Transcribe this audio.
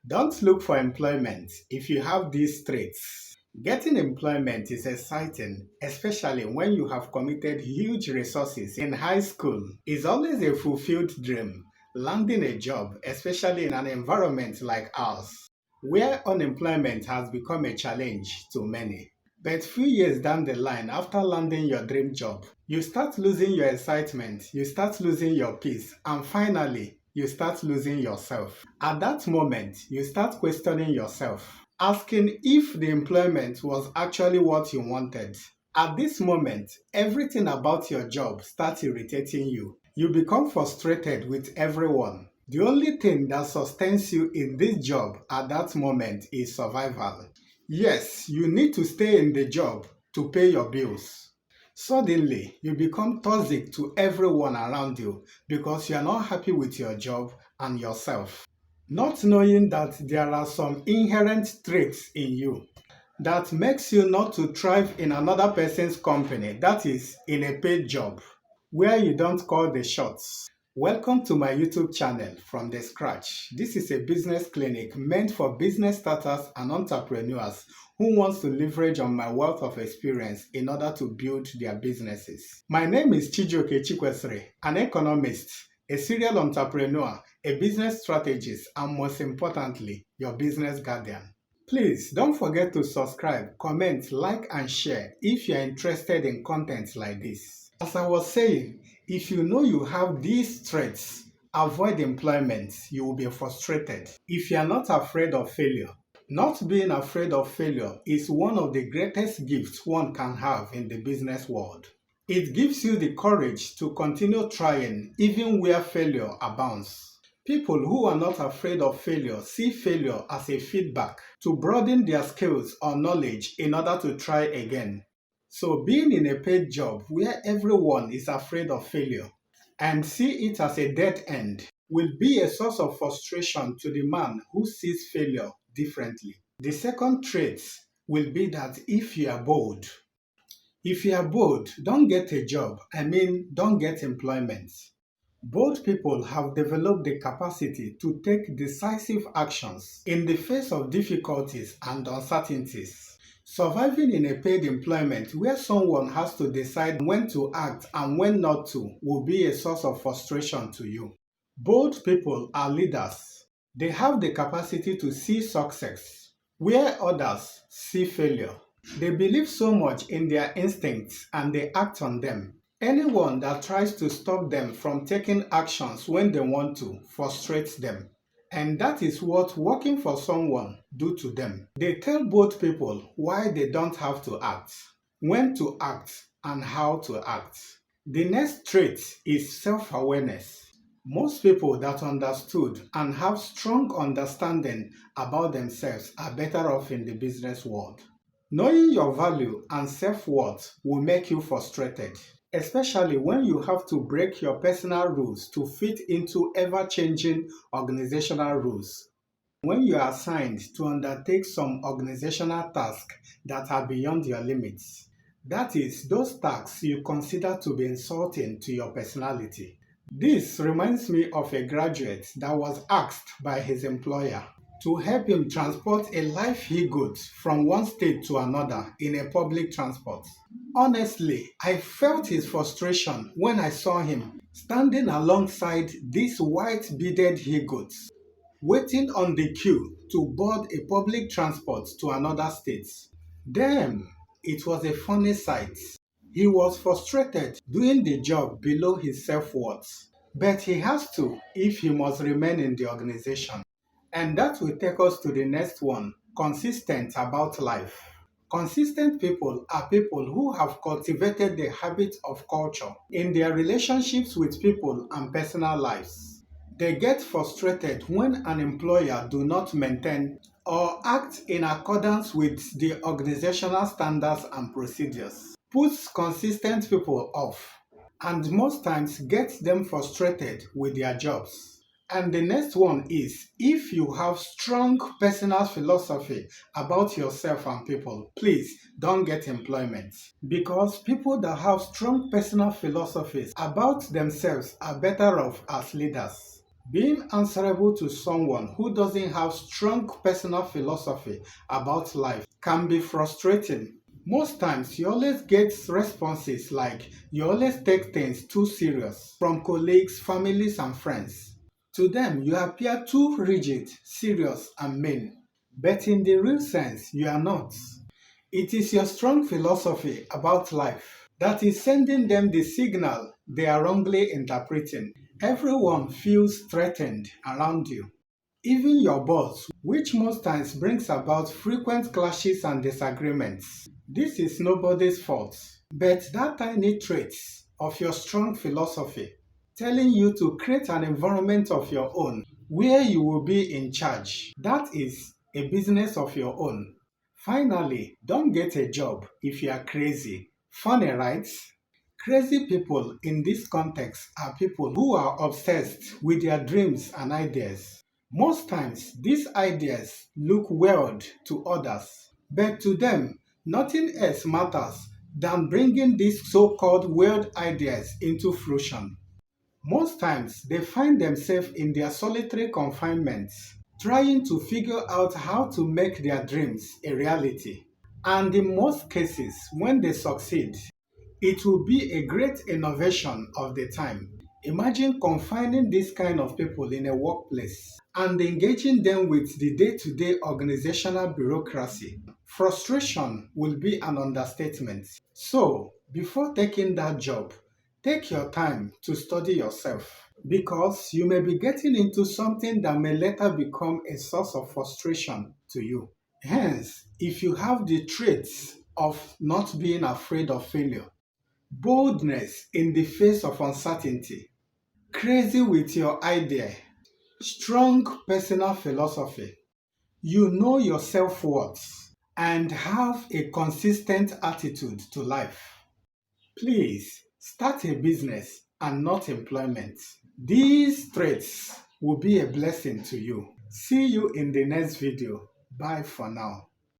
Don't look for employment if you have these traits. Getting employment is exciting, especially when you have committed huge resources in high school. It's always a fulfilled dream, landing a job, especially in an environment like ours, where unemployment has become a challenge to many. But few years down the line, after landing your dream job, you start losing your excitement, you start losing your peace, and finally, you start losing yourself. At that moment, you start questioning yourself, asking if the employment was actually what you wanted. At this moment, everything about your job starts irritating you. You become frustrated with everyone. The only thing that sustains you in this job at that moment is survival. Yes, you need to stay in the job to pay your bills. Suddenly, you become toxic to everyone around you because you are not happy with your job and yourself. Not knowing that there are some inherent traits in you that makes you not to thrive in another person's company, that is, in a paid job, where you don't call the shots. Welcome to my YouTube channel from the scratch. This is a business clinic meant for business starters and entrepreneurs who wants to leverage on my wealth of experience in order to build their businesses. My name is Chijioke Chikwesri, an economist, a serial entrepreneur, a business strategist, and most importantly, your business guardian. Please don't forget to subscribe, comment, like, and share if you are interested in content like this. As I was saying, if you know you have these traits, avoid employment. You will be frustrated. If you are not afraid of failure, not being afraid of failure is one of the greatest gifts one can have in the business world. It gives you the courage to continue trying even where failure abounds. People who are not afraid of failure see failure as a feedback to broaden their skills or knowledge in order to try again. So being in a paid job where everyone is afraid of failure and see it as a dead end will be a source of frustration to the man who sees failure differently. The second trait will be that if you are bold. If you are bold, don't get a job. Don't get employment. Bold people have developed the capacity to take decisive actions in the face of difficulties and uncertainties. Surviving in a paid employment where someone has to decide when to act and when not to will be a source of frustration to you. Bold people are leaders. They have the capacity to see success where others see failure. They believe so much in their instincts and they act on them. Anyone that tries to stop them from taking actions when they want to frustrates them. And that is what working for someone do to them. They tell both people why they don't have to act, when to act, and how to act. The next trait is self-awareness. Most people that understood and have strong understanding about themselves are better off in the business world. Knowing your value and self-worth will make you frustrated, especially when you have to break your personal rules to fit into ever-changing organizational rules. When you are assigned to undertake some organizational tasks that are beyond your limits, that is, those tasks you consider to be insulting to your personality. This reminds me of a graduate that was asked by his employer to help him transport a live he-goat from one state to another in a public transport. Honestly, I felt his frustration when I saw him standing alongside these white beaded he-goats, waiting on the queue to board a public transport to another state. Damn, it was a funny sight. He was frustrated doing the job below his self-worth, but he has to if he must remain in the organization. And that will take us to the next one, consistent about life. Consistent people are people who have cultivated the habit of culture in their relationships with people and personal lives. They get frustrated when an employer do not maintain or act in accordance with the organizational standards and procedures. Puts consistent people off and most times gets them frustrated with their jobs. And the next one is if you have strong personal philosophy about yourself and people, please don't get employment. Because people that have strong personal philosophies about themselves are better off as leaders. Being answerable to someone who doesn't have strong personal philosophy about life can be frustrating. Most times, you always get responses like you always take things too serious from colleagues, families, and friends. To them, you appear too rigid, serious, and mean. But in the real sense, you are not. It is your strong philosophy about life that is sending them the signal they are wrongly interpreting. Everyone feels threatened around you, even your boss, which most times brings about frequent clashes and disagreements. This is nobody's fault, but that tiny trait of your strong philosophy telling you to create an environment of your own where you will be in charge. That is a business of your own. Finally, don't get a job if you are crazy. Funny, right? Crazy people in this context are people who are obsessed with their dreams and ideas. Most times, these ideas look weird to others, but to them, nothing else matters than bringing these so-called weird ideas into fruition. Most times, they find themselves in their solitary confinement, trying to figure out how to make their dreams a reality. And in most cases, when they succeed, it will be a great innovation of the time. Imagine confining this kind of people in a workplace and engaging them with the day-to-day organizational bureaucracy. Frustration will be an understatement. So, before taking that job, take your time to study yourself because you may be getting into something that may later become a source of frustration to you. Hence, if you have the traits of not being afraid of failure, boldness in the face of uncertainty, crazy with your idea, strong personal philosophy, you know your self-worth, and have a consistent attitude to life, please start a business and not employment. These traits will be a blessing to you. See you in the next video. Bye for now.